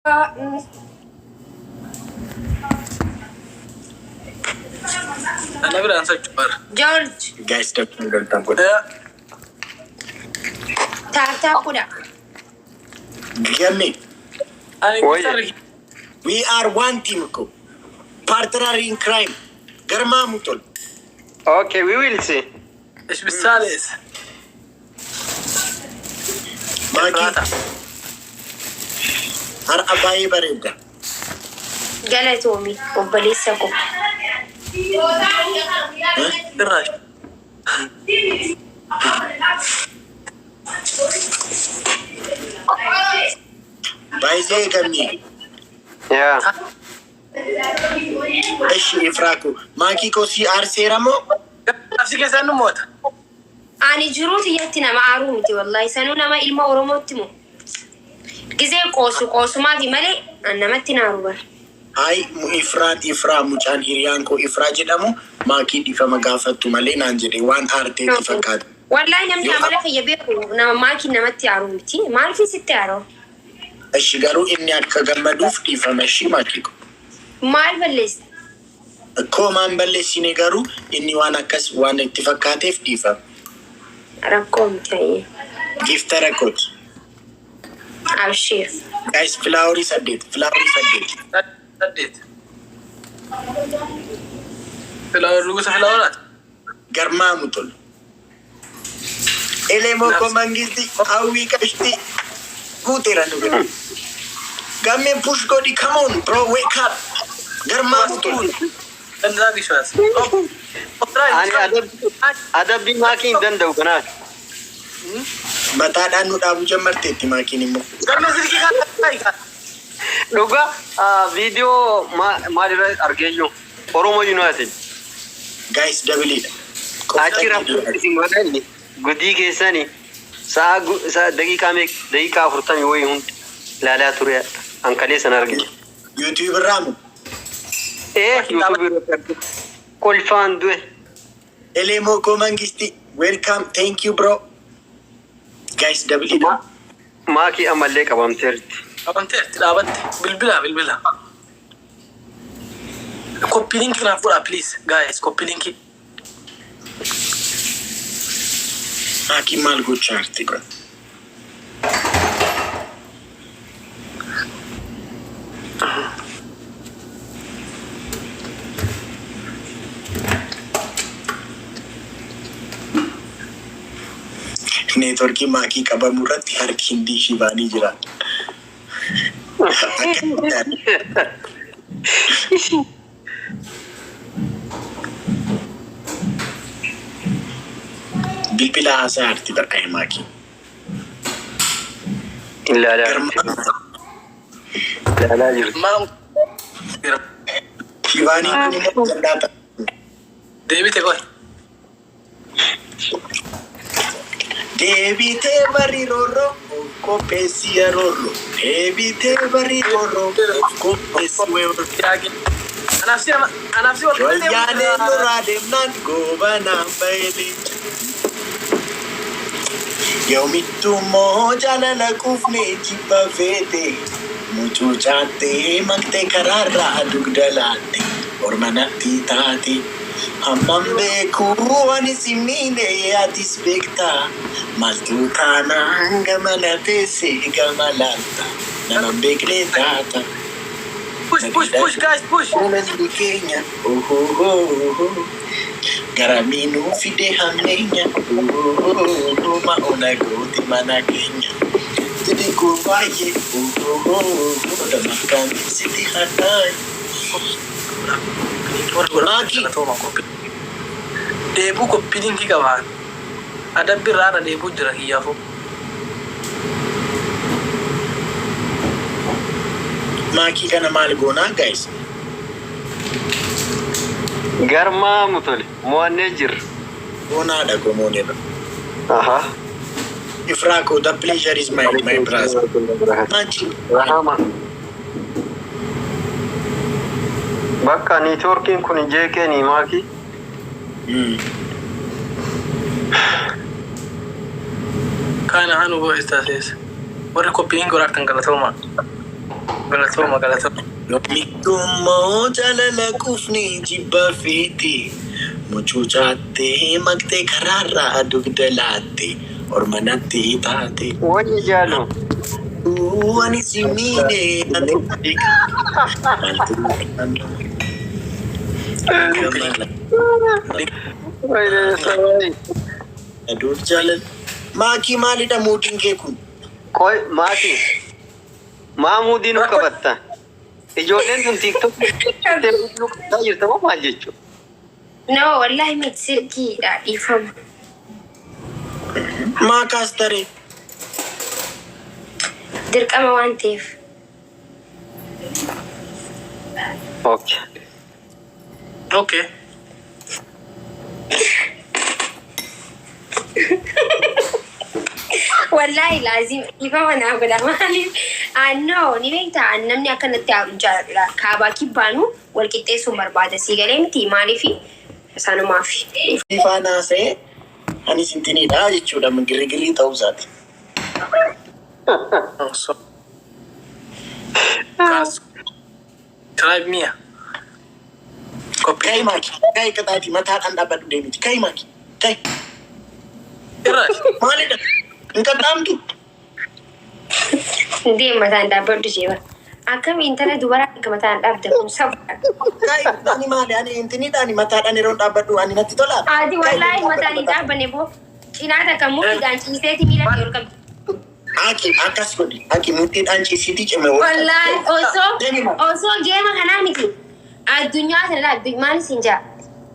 أنا بلا أنسى جبر. جورج. Guys, definitely welcome. تعال كودا. Gimme. We are one team, ko. Partner in crime. Garma mutol. Okay, we will see. إيش بالثالث؟ Maki. Har abayi bareda. قالت أمي وبليسكم. الراج. Baize gamni. Yeah. Eshi ifraku. Maki ko si arseramo. نفسي كذا نموت. أنا جروتي يتنا مع عرومتي والله سنونا ما إلما ورموتمو. جزء قوسو ما في ملء أنا ما تناروبر. Hai mu ifra mucaan hiriyaan ko ifra jedhamu maakii dhifama gaafattu malee naan jedhe waan aarteetti fakkaata. Wallahi namni amala fayya beeku nama maakii namatti haaromti maal fi sitti haaroo? Eshi garuu inni akka gammaduuf dhifama ishii maakii ko. Maal balleessi? Koo maan balleessine garuu inni waan akkas waan itti fakkaateef dhifama. Rakkoo miti. Giftara kooti. Abshir. Guys, flowery saddeet. سديت. فلاور روس فلاورات. Garmaa mutol. Elemoo ko mangisti hawwii qabshti. Guuteera nu bira. Gammeen push godhi come on bro wake up. Garmaa mutol. دندرا بيشواس. أنا أدب ماكين دندو كناش. Mataadhaan nu dhaabu jammarteetti maakiin immoo. كم نزل كذا؟ Dhuga video maal argeeyyu Oromo United. Guys dabiliidha. Achira isin godhanni gudii keessanii saa daqiiqaa 40 wayii hundi ilaalaa ture ankalee sana argine. YouTube irraamu. YouTube irratti kolfaan du'e. Elemoo ko mangisti welcome thank you bro. Guys dabiliidha. Maakii ammallee qabamteerti. أبنتي بالبلا. كوبي لينك نافورا please guys كوبي لينك. Maakii maal gochaa jirti kun? Neetworkii maakii qabamu irratti harki hindi shibaanii jira. Bilbila haasaa arti barqaa maakii. Ilaalaa jirti. Shibaanii kun immoo dandaata. ديبي تقول. Deebitee bari rorro kopheessi rorro. Deebitee bari rorro kopheessi rorro. أنا نفسي Wayyaalee loraa deemnaan goobanaan baay'ee. Yoomittuu moo jaalala kuufnee jibba feete. Mucuu chaattee maqtee karaarraa dugda laatte. Orma natti taate. Hammam beekuu ani simmiine atis beektaa. Maaltu taanaan gama lafeessee gama laalta. Nama beeknee taata. push guys push. Uummanni keenya garamiinuu fide hammeenya ma'oona gooti mana keenya. Tidi kun baay'ee damakkaan siti hadhaay. Deebuu koppii linkii qabaan. Adabbi irraa deebuu jira kiyyaafuu. Maakii kana maal goonaa guys? Garmaa mutole mo'annee jirra. Goonaadha gomoonedha. Aha. Ifraako, the pleasure is my brother. Machi. Rahama. Bakka networking kun jeekeni maaki. Kana hanu bo istases. Warri koppii goraatan galatoma. galatoo. Mittummoo jaalala kufnee jibba feete mucucaattee maqtee karaarraa dugda laatte orma natti taate. Wani jaalo. Wani si miine aduun jaalala. Maakii maalidha muudiin kee kun? Koi maaki. Maamuudii nu qabatta. Ijoolleen sun TikTok jirta moo maal jechuudha? No, wallahi miti silkiidha dhiifama. Maakaas taree. Dirqama waan ta'eef. Okay. Okay. Wallahi lazim dhiifama naa godha maaliif annoo ni beektaa namni akkanatti haadhu jaaladha kaabaa kibbaanu wal qixxeessuun barbaada sii galee miti maaliif isaanumaaf. Ifaan haasa'ee ani sintiniidha jechuudha girrigirii ta'uu isaati. Tribe Mia. Kai maaki, kai kataati mataadhaan dhaabbadhu deemiti. Kai maaki, kai. Maalidha? Hin qaxxaamtu? Deem mataan dhaabbadhu jeeba. Akkam intala dubaraa akka mataan dhaabda kun sabudha. Kai, ani maali? Ani intiniidhaan mataadhaan yeroo dhaabbadhu ani natti tolaa? Ati wallahi mataan hin dhaabbanne boo cinaata kan murtiidhaan ciiseeti miila kee ol qabdi. Aki akkas godhi. Aki murtiidhaan ciisiitii cime. Wallahi osoo geema kanaa miti. Addunyaa kana laal maali siin jaa?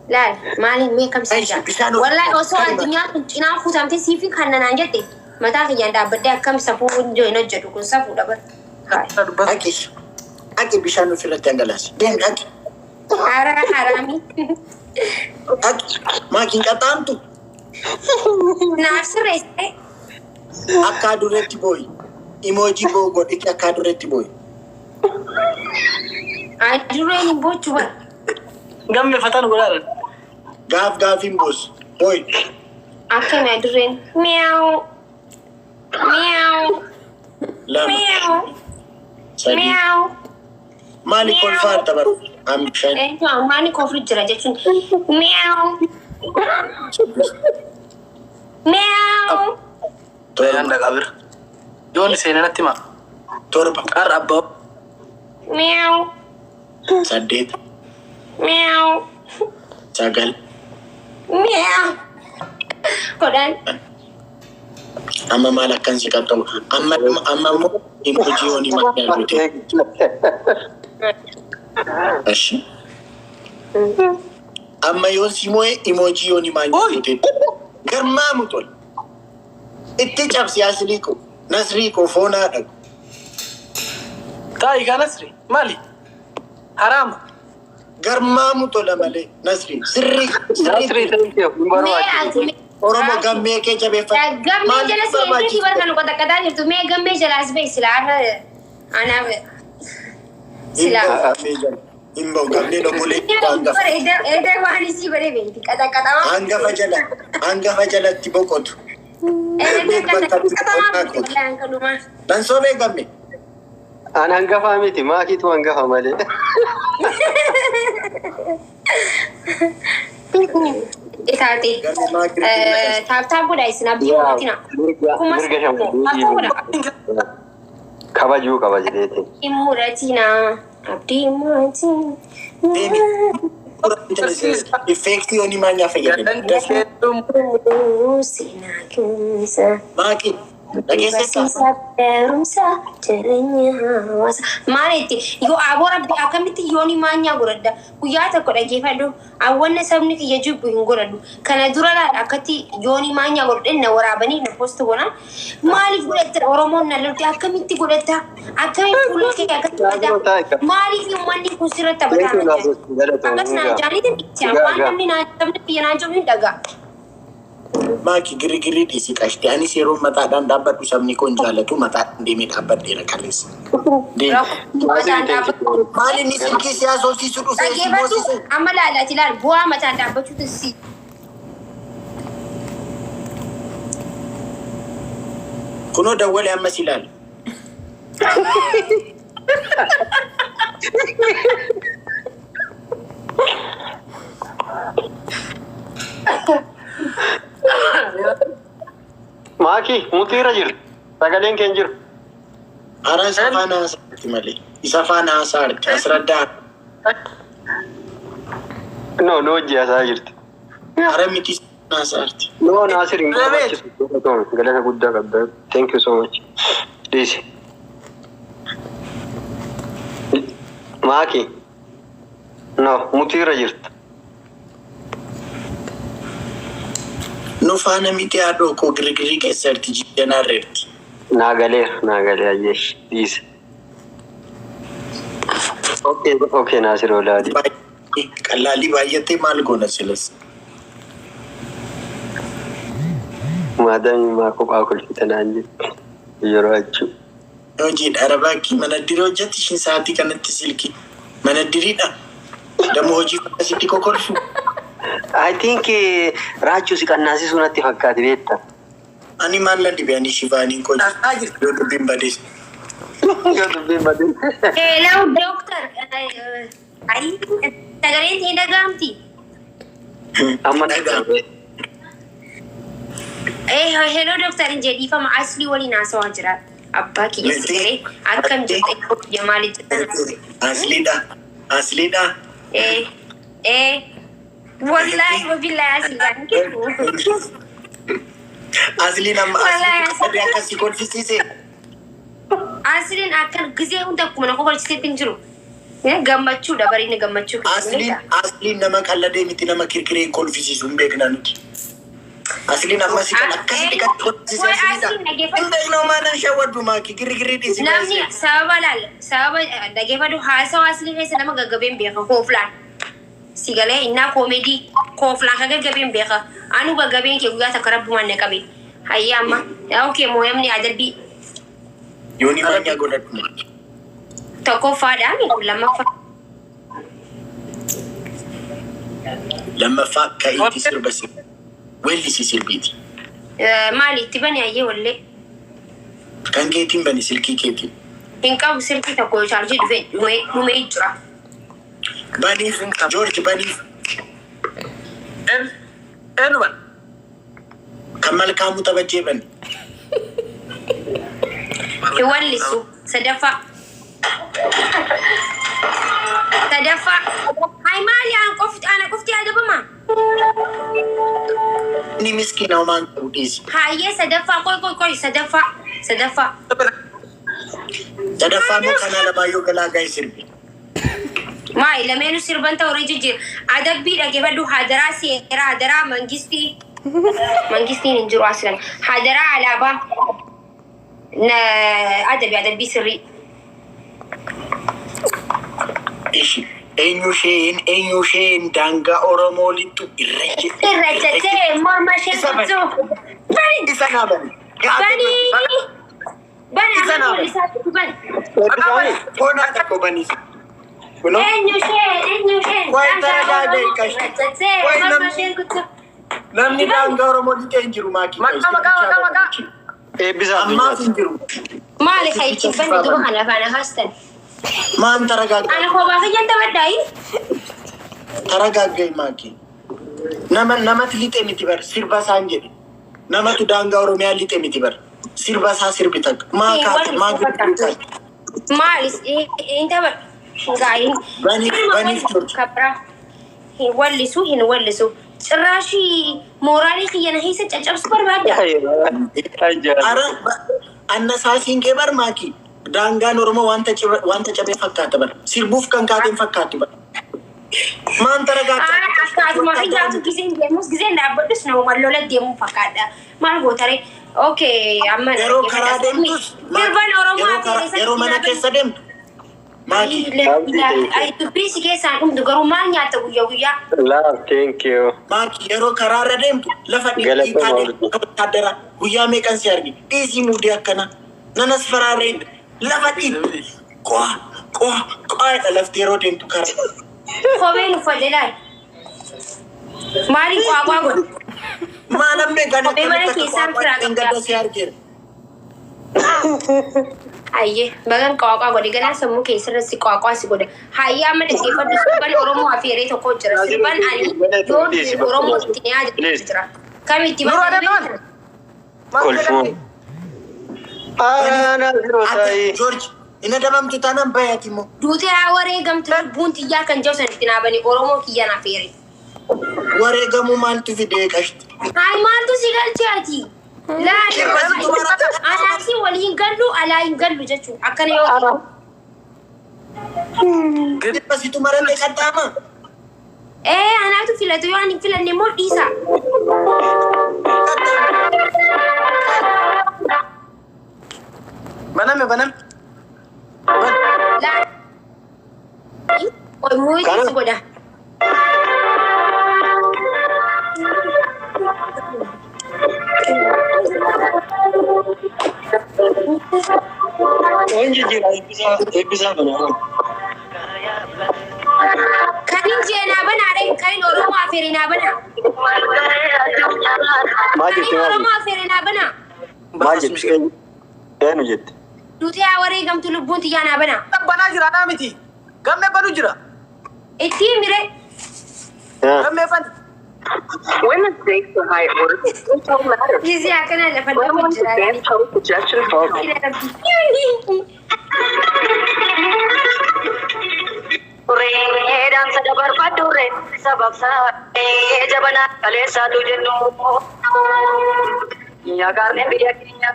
Laal maaliin mee kam siin jaa? Wallahi osoo addunyaa kun cinaa kutamte siifi kan nanaan jette mataa kiyyaan dhaabbadde akkam safuu hundoo hin hojjetu kun safuu dhabar. Aki bishaan ofirratti dhangalaasi. Deemi aki. Haraami. Aki maakiin qaxxaamtu. Naaf sirreessee. Akka aduretti booyi. Emoojii boo godhiti akka aduretti booyi. Adureen hin bochu bara. Gamme fatan godhaadhan. Gaafiin boos. Booyi. Akkami adureen. Miyaa'u. Miyaa'u. Lama. Miyaa'u. Sadii. Miyaa'u. Maali kolfaa dabaru? Bishaan. Maali kofri jira jechuun. Miyaa'u. Miyaa'u. Toyaan dhaqabira. Yoon seenanatti ma. Torba. Qarra abbaa. Miyaa'u. 8. Miyaa'u. 9. Miyaa'u. Kodaan. Amma maal akkan si qaqqabu? Amma immoo emoojii hooni maal yaadute? Ashi. Amma yoon si moo'e emoojii hooni maal yaadute? Garmaamu tol. Itti cabsi asliiqu. Nasriiqu foonaa dhagu. Taayi gaa Nasri. Maali? Haraama. Garmaamu tola malee Nasri. Sirrii. Nasri ta'e hin barbaachisu. Oromoo gammee kee jabeeffatu. Gammee jala seenuuti bara kan qotaqqataa jirtu. Mee gammee jalaas ba'i silaa anaaf silaa. Immoo gammee dhokolee hangafa. Edda waan isii godhee beekti qaxaqqatamaa. Hangafa jalatti boqotu. Dan sobee gammee. An hangafa miti maakiitu hangafa malee. Itaati. Taaptaa godhaa isin abdii mootina. Mirga shamarranii kabajuu qaba jedheeti. Muratina abdii mootina. Effektii hooni maanyaa fayyadamu. Maaki. Maalitti yoo aboo rabbi akkamitti yooni maanyaa godhadha guyyaa tokko dhageeffadhu awwanna sabni kiyya jibbu hin godhadhu kana dura laadha akkatti yooni maanyaa godhadhe na waraabanii na posti godhan maaliif godhatta oromoon na lolti akkamitti godhatta akkamitti fuula kee akkatti godhatta maaliif uummanni kun sirratti taphataa akkas naan jaaniitiin itti waan namni sabni kiyya naan jiru hin dhagaa. Maaki girigirrii dhiisii qashti. Anis yeroo mataadhaan dhaabbadhu sabni kun jaalatu mataadhaan deemee dhaabbadheera kaleessa. Maali inni silkii siyaasa hojjiisu dhufee si moosisu? Amma laalaati ilaal bu'aa mataan dhaabbachuutu si. Kunoo dawwalee ammas ilaali. Maaki mutiira jiru. Sagaleen keen jiru. Ara isa faana haasa'aati malee. Isa faana haasa'aati. Asraddaa. No, hojii haasaa jirti. Ara miti haasa'aati. No, Naasir hin barbaachisu. Galata guddaa qabda. Thank you so much. Please. Maaki. No, mutiira jirti. Nu faana miti haadhoo koo girgirii keessatti jijjanarreerti. Naagalee ayyeesh. Please. Okay, Naasir olaadi. Qallaalii baay'attee maal goona silas? Maadamii maa kophaa kolfitanaan jiru. Yeroo achuu. Hojiin arabaakii manaddirii hojjetti ishiin sa'aatii kanatti silkii. Manaddiriidha. Dammoo hojii akkasitti kokolfu. I think raachuu si qannaasisuu natti fakkaate beekta. Ani maal lan dhibeen shifaaniin koo yoo dubbiin badees. Yoo dubbiin badees. Hello, doctor. Ay, sagaleen hin dhagahamti. Amma Hello, doctor. Jedhiifama asli waliin haasawaa jira. Abbaa kiyya sagalee akkam jirte maali jettan? Asliidha. Wallahi wabillahi asliidhaan kennu. Asliin amma asli akkasii kolfisiise. Asliin akkan gisee hunda akkuma na kokolchiseetti hin jiru. Gammachuudha bariin gammachuu. Asliin nama qalladee miti nama kirkiree kolfisiisu hin beekna nuti. Asliin amma si kan akkasitti kan kolfisiise asliidha. Hunda inoomaadhaan shawwaddu maaki girgirii dhiisi. Namni sababa dhageeffadhu haasawaa aslii keessa nama gaggabeen beeka kooflaan. Sigalee innaa koomedii kooflaan ka gaggabeen beeka. Anu gaggabeen kee guyyaa takka rabbumaan na qabe. Hayya amma okay mooyamni adabbii. Yooni maanyaa godhadhu. Tokkoffaadhaan lammaffaa ka'iitti sirba sirba. Weellisi sirbiiti. Maali itti bani ayyee wallee. Kan keetiin bani silkii keetiin. Hin qabu silkii tokko chaarjii dhumee jira. Baniif George baniif. Eenyuman? Kan malkaamuu taphachee bani. Hin wallisu sadaffaa. Hai maali ana qofti adabamaa. Ni miskiina homaan qabu dhiisi. Hayyee sadaffaa qoy sadaffaa. Sadaffaa moo kanaa lamaayyoo galaa gaa'e sirbi. Maali lameenu sirban ta'u jijjiir adabbii dhageeffadhu hadaraa seera hadaraa mangistiin hin jiru aslan hadaraa alaabaa adabbii sirrii. Eenyu isheen daangaa Oromoo lixxu irra jettee morma ishee kutuu. Isa naa bani. Bani amma isaatti bani. Foonaa tokko banis. Eenyu isheen morma ishee kutuu. Namni daangaa Oromoo lixxee hin jiru maakii. Maqaa. Eebbisaa ammaaf hin jiru. Maali kayichi bani duba kana afaan haastan. Maan taragaagga. Ana kophaa kiyyan taphadhaayi. Taragaagga maakii. Namatti lixee miti bar sirba isaan jedhe. Namatu daangaa Oromiyaa lixee miti bar. Sirba isaa sirbi takka. Maalis hin taphadhu. Gaayin. Baniif turte. Kabraa. Hin wallisu. Cirraashii mooraalii kiyyana keessa caccabsu barbaadda. Ara annasaasiin kee bar maakii. Daangaan Oromoo wanta cabee fakkaata bar. Sirbuuf kan kaateen fakkaatti bar. Maan taragaagga. Akkaatuma kiyyaatu giseen deemus giseen dhaabbadhus nama wallola deemuu fakkaadha. Maal gootare? Okay, amma yeroo karaa deemtus. Sirban Oromoo yeroo mana keessa deemtu. Maaki. Dubbii si keessaan dhumtu garuu maal nyaatta guyyaa? Thank you. Maaki yeroo karaarra deemtu lafa dhiibbaa guyyaa meeqan si argi? Dhiisii muudee akkana. Nanas faraarreen lafa dhiibbi. Qo'aadha lafti yeroo deemtu karaa. Kopheen uffate laal. Maaliin qo'aa godhu? Maalan beekan akkamitti akka qo'aa gadda si argeera. Hayyee bagan qaaqaa godhe ganaa sammuu keessarratti qaaqaa si godhe hayyaa amma dhaggeeffadhu sirban Oromoo afeeree tokko jira sirban ani yoon Oromoo itti nyaata jira kamitti kolfuun George ina dabamtu tanan bayati mo duutee haa wareegamtu lubbuun xiyyaa kan jawsan itti naabanii Oromoo kiyyaan afeere wareegamu maaltu fidee qashti hayi maaltu si galchaati Anasi waliin gallu alaa hin gallu jechuun akkana yoo Gidibasitu marallee qaxxaama. Anaatu filatu yoo ani filanne immoo dhiisa. Baname. Oi muuyi godha. Kanin jena bana dai kanin Oromo afere na bana. Kanin Oromo afere na bana. Duti aware gamtu lubbun ti yana bana. Bana jira na miti. Gamme banu jira. Eti mire. Gamme ban. Women's days for high order don't matter. Easy akana la fan gamme jira. Total projection fault. Redan sadabar padure sabab sa jabana kale satu jennu ya karne biya kinya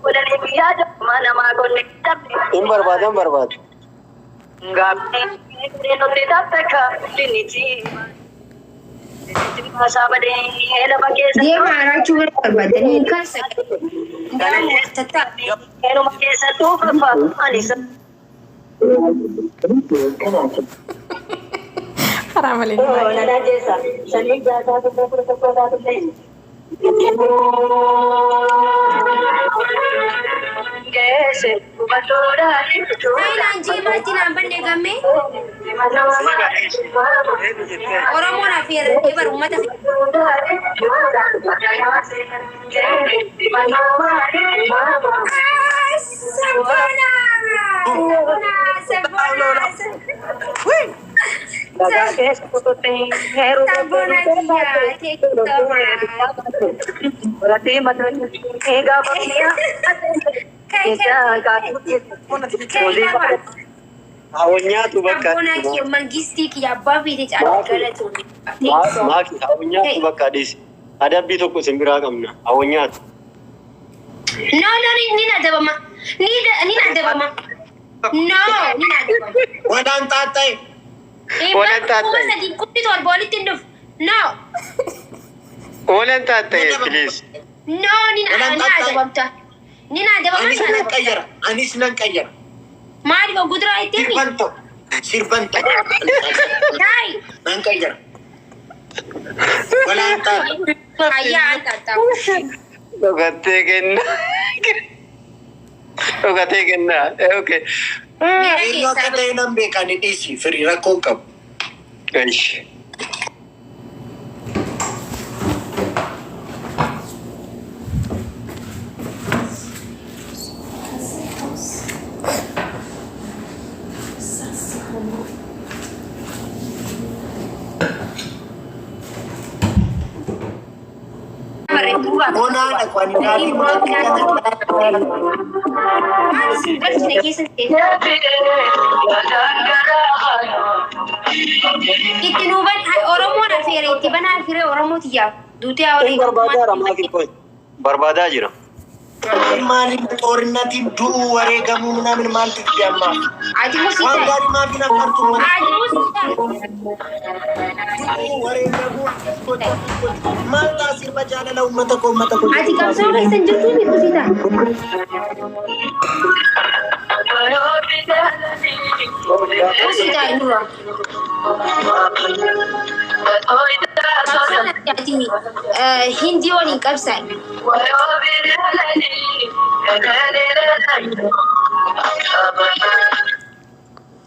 bolane biya mana ma gonne in barbad ngapi no te tapka linichi sabade hela bakesa Dia marah cuma berbadani kan sakit. Tetap. helo bakesa tu apa anisa حرام عليك nada jesa salik jasa tu protokol tu lain कैसे बटोरा Hai lanjut mati nampak deh kami. Orang mau nafir, dia baru umat tapi. Hawanya tu bakka. Mangisti ki abba fi de chala kala tu. Maaki hawanya tu bakka dis. Ada bi tokko simbira qabna. Hawanya. No, ni na dabama. Ni na dabama. No, ni na dabama. Wadan tatay. Walang tatay. Kuma di kupi tu boli tinduf. No. Walang tatay, please. No, ni na dabama. Ni na dabama. Anis nan qayyara. Anis nan qayyara. Maari ko gudra ite mi. Sirbanto. Dai. Nan qayyara. Wadan tatay. Kaya anta. Ogate kenna. Okay. Ino katay nan bekan idisi free rakon kab. Eish. Ona da kwani dali ma. Itinuban Oromo na fere itibana fere Oromo tiya. Dute awari. Barbada jira. Maalin xornati du'u wareegamu ምናምን ማለት ይያማ Ati musita. ዋንዳሪ ማግና ካርቱ Ati musita. wareegamu ማልታ ሲርባ ጃለላ ኡመተ ኮ Ati kamsa ka isan jirtu ni musita. Musita inura. Ati hindi wali kapsay.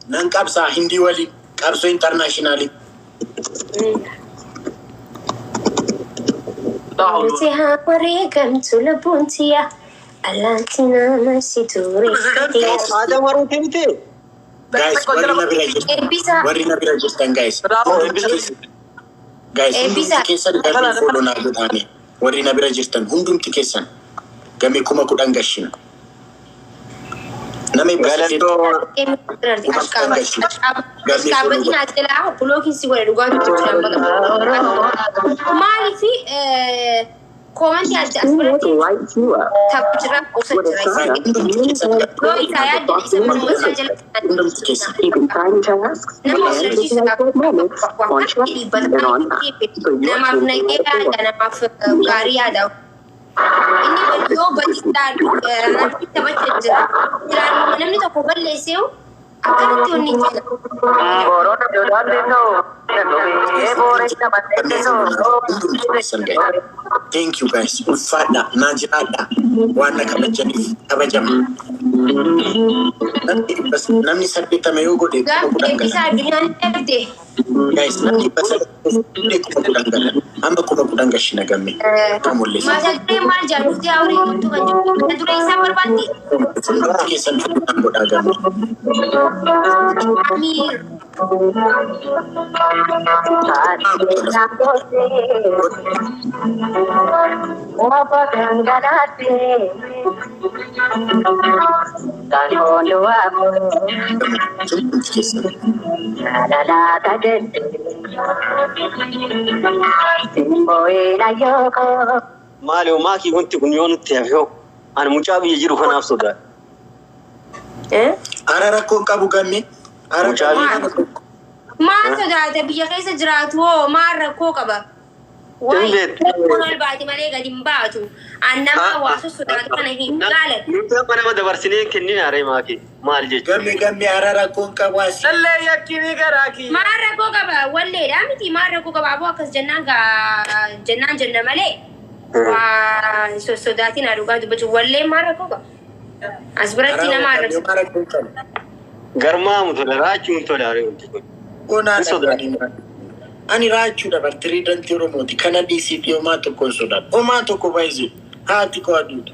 nan qabsa hindi wali qabso internationally Dute ha wareegamtu lubbuun tiya. Alantina masituri. Ada warung timite. Guys, warina bira jirtan guys. Guys, hundumti keessan garri follow naa godhaani. Warina bira jirtan hundumti keessan gamee kuma kudhan gashina. Nama Galato. Askabatiin asxilaa bulookiin si godhe dhugaatii jechuudha maaliif koomantii adda asirratti taphachirraa kuusa jira yoo isaa yaadda isa mormoo isaa jala nama hojjechiisa namaaf nagee yaada namaaf gaarii yaada inni yoo bal'isaan namni taphachaa jira namni tokko balleessee akkanatti onni jira. Thank you guys. Ulfaadha, naajiraadha. Waan kabajama. Namni saddeettama yoo godhe eebbisaa addunyaan dhabde. Guys, namni kuma kudhan galan. Amma kuma kudhan gashina gamme. Mata duree maal jaalufti hawrii guutuu kan jiru. Mata duree isaa barbaaddi. Keessan kudhan godhaa gamme. Amiir. Maali maaki wanti kun yoo nutti hafe ani mucaa biyya jiru kanaaf sodaa. Ara rakkoo qabu gamme. Mucaa biyya Maal sodaata biyya keessa jiraatu hoo maal rakkoo qaba? Wayi kun albaati malee gadi hin baatu. Annama hawaasa sodaatu kana hin gaalan. nuti amma nama dabarsinee kennina aree maaki maal jechuudha. Gamme ara rakkoon qabu asi. Sallee yakkini garaaki. Maal rakkoo qaba? Walleedhaa miti maal rakkoo qaba? Aboo akkas jennaan jenna malee. Waa sodaatiin aduugaa dubbachuu wallee maal rakkoo qaba? As biratti nama arrabsa. Garmaamu tola raachuun tola aree wanti kun. Ani raachuu dabartirii dantii Oromooti. Kana dhiisiifi homaa tokkoon sodaadha. Homaa tokko baay'isee haati koo aduudha.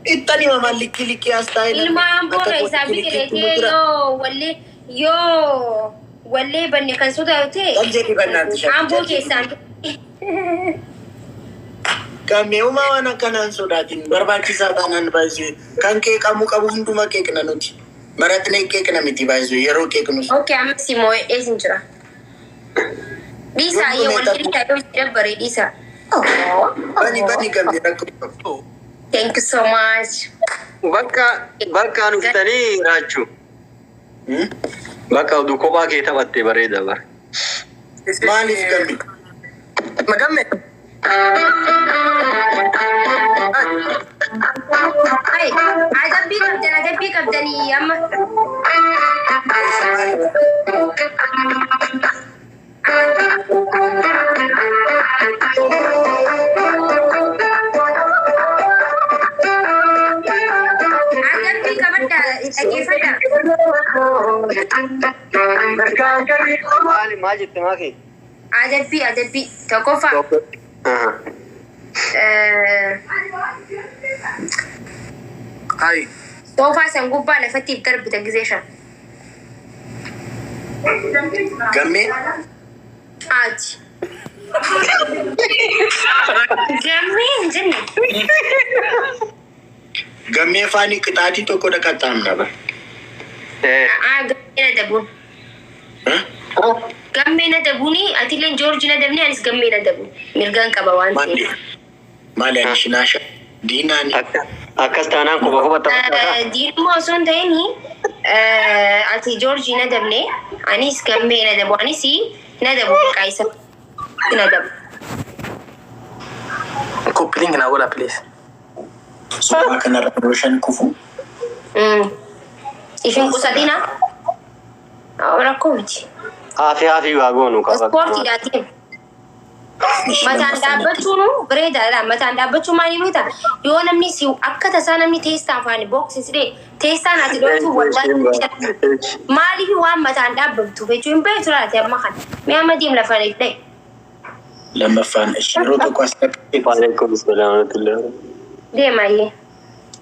Ittani mama likki as taa'ee. Ilmaan boora isaa biqileetee yoo wallee banne kan sodaatee. Qaljeedhi bannaati shakkii. Amboo keessaan. Gammee homaa waan akkanaan sodaatiin barbaachisaa taanaan baay'isee kan qeeqamu qabu hunduma qeeqna nuti. Maratnee qeeqna miti baay'isee yeroo qeeqnus. Okay, amma simoo eesin jira. Lisa, you want to tell me Lisa? Bani gammee rakkoo. Thank you so much. Bakka nu fitanii raachuu. Bakka oduu kophaa kee taphattee bareeda bara. Maaliif gammee? Magamme. Hey, adabbii qabdanii amma. Maal jette maaki? Adabbii tokkoffaa. Hai. Soofaa san gubbaa lafatti darbita gizeesha. Gammee? Ati. Gammee hin jenne. Gammee faanii qixaatii tokko dhaqaxaan qaba. Gammee na dabuun. Gammee na dabuuni atiillee Joorji na dabni anis gammee na dabuun. Mirgaan qaba waan ta'eef. Maali ani shinaasha diinaani. Akkas taanaan quba taphataa. Diinuma osoo hin ta'in ati Joorji na dabne anis gammee na dabu anis na dabu qaayisa na dabu. Koppiling na godha please. Suuraa kanarra rooshan kufu. Ishin qusatina. Rakkoo miti. Hafi waa goonu qaba. Ispoortiidhaatiin. Mataan dhaabbachuun bareedaadha. Mataan dhaabbachuun maali nuta? Yoo namni si akka tasaa namni teessaa afaani booksisdee teessaan ati dhooftu wallaahi maaliif waan mataan dhaabbattu jechuun beektu laate amma kana. Mee amma deem lafaan ifdee. Lammaffaan yeroo tokko as dhaqee Waalaikum salaam wa rahmatullah. Deemaayee.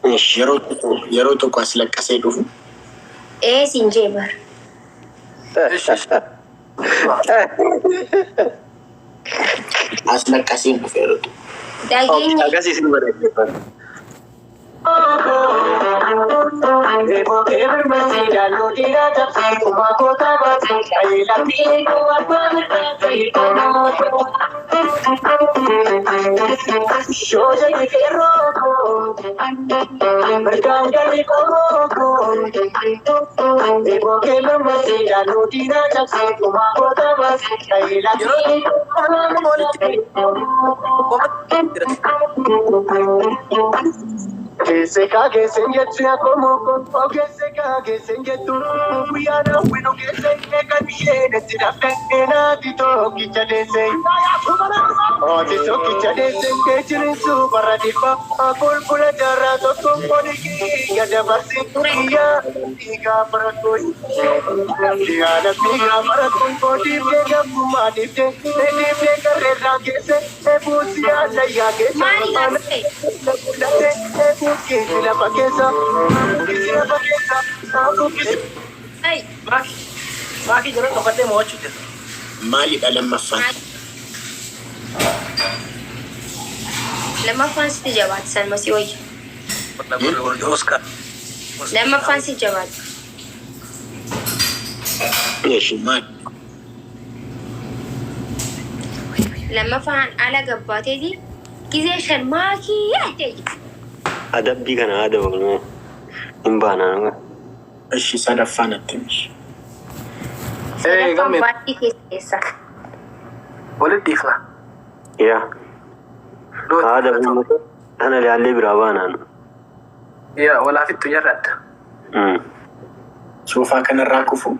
yeroo tokko as laqqasee dhufu. Sinjeebar. As laqqaseen dhufe yeroo tokko. Dageenya. Agarsiisin bareeddifan. Keseka kesengetu yakomo, keseka kesengetu. Uyana wino kesenge kaniyene tirafena tito kichadese. Tito kichadese kechirinsu paradipa. Akul pula jara toto poniki yada barsi iya tiga parakoi. Tiada tiga parakoi podi pega kumadi pe. Edi pega rera kese ebusia saya kese. Mari nasi. Hey, Maki jero tokate mo chute. Mali dalam mafan. Lama fansi jawab san masih wajib. Oscar. Lama fansi jawab. Mal. Lama fan ala gabate di. Kizay shan Maki ate. Adabbii kana adabamne hin baanaan. Eshi sadaffaan attimish. Gamme. Baati keessa. Walitti dhiifna. Yaa. Adabamne tana ilaallee biraa baanaan. Yaa walaafittu jarradda. Soofaa kanarraa kufu.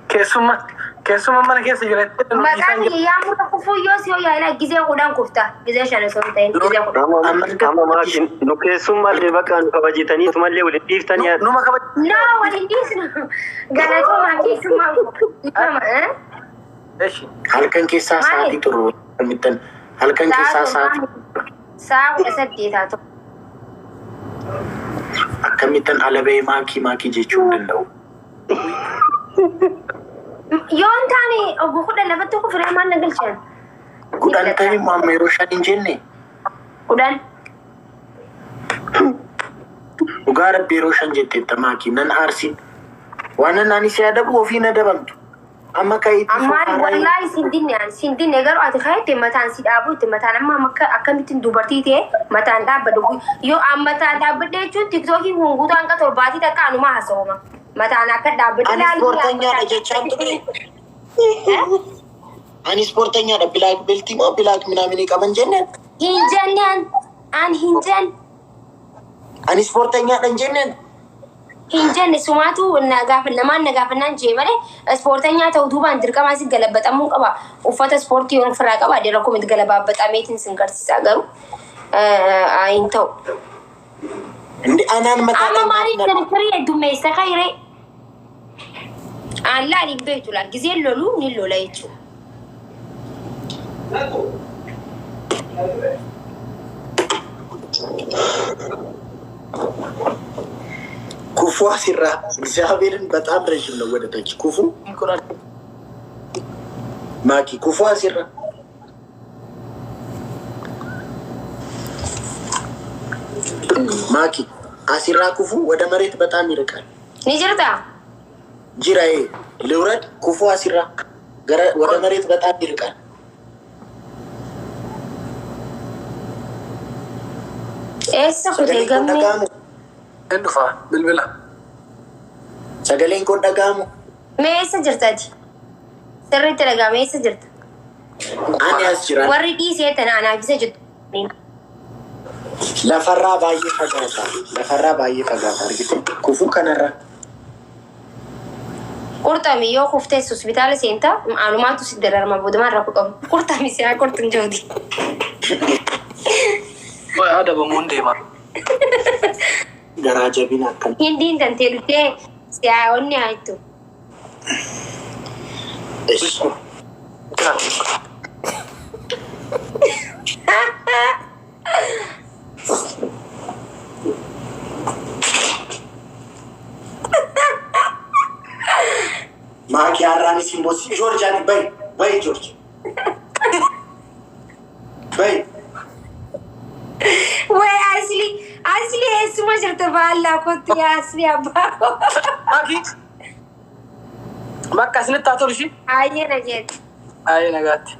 Keessummaa mana keessa jiraatti. Maqaan yaamura kufuu yoo si yaala gizee kudhan kufta. Gizee shan osoo hin ta'in gizee kudhan. Amma maatiin nu keessummallee bakka nu kabajitaniitu mallee waliin dhiiftanii yaaddu. Numa kabaj. Naa waliin dhiisna. Galatoomaa keessummaa. Eshi. Halkan keessaa sa'aatii turu. Halkan keessaa sa'aatii. Sa'a 18 ta'u. Akkamittan alabee maakii jechuu danda'u. Yoon taane obbo kudha lafatti kufuree maal nagalchan? Kudhan ta'e maamma yeroo shan hin jenne. Kudhan. Dhugaa rabbi yeroo shan jetteetta maakii nan aarsin. Waan naan isii adabu ofii na dabamtu. Amma ka'iitti Ammaan wallaahi sindinne garuu ati kaa'etti mataan si dhaabu itti mataan amma akkamittiin dubartii ta'e mataan dhaabbadhu. Yoo mataan dhaabbadhe jechuun tiktookii hunguutuu hanga torbaatii takka anumaa haasa'uma. Mataan akka dhaabbadhe. Ani ispoortanyaadha jechaan ture. Ani ispoortanyaadha bilaak beltii moo bilaak minaaminii qaban jenneen. Hin jenneen. An hin jenne. Ani ispoortanyaadha hin jenneen. Hin jenne sumaatu namaan nagaafannaan jee malee ispoortanyaa ta'uu duubaan dirqamaa si galabaxamuu qaba. Uffata ispoortii yoo ofirraa qaba adeera akkuma itti galabaabaxameetiin sin garsiisaa garuu hin ta'u. Indi anaan mataa Amma maaliif gadi firii heddummeessa kaayiree? Allaa hin beektu laa gizeen loluu ni lola jechuudha. ኩፉ አሲራ እግዚአብሔርን በጣም ረጅም ነው ወደ ታች ኩፉ ማኪ ኩፉ አሲራ ማኪ አሲራ ኩፉ ወደ መሬት በጣም ይርቃል። ንጅርታ ጅራዬ ልውረድ ኩፉ አሲራ ወደ መሬት በጣም ይርቃል። ኤሰ ኩቴ ገሜ Endufa bilbila. Sagaleen kun dhagaamu. Meessa jirtati. Sirriitti dhagaa meessa jirta. Ani as jira. Warri dhiisee tana anaafisa jirtu. Lafarraa baay'ee fagaata. Lafarraa baay'ee fagaata argite. Kufuu kanarra. Qurxami yoo kuftees hospitaala seentaa maalumaatu si dararma boodamaan rakkoo qabu. Qurxami siyaa qurxin jooti. Waa adabamuun deema. Garaa jabina akkan. Hindiin tantee dhuftee siyaa onni haaytu. Maaki har'aan isin boossi. George ati bayi George. Bayi. Way asli eessuma jirta baallaa kottu yaa asli abbaa. Maaki. Bakka isinitti haa tolu ishii. Ayyee nageeti. Ayyee nagaatti.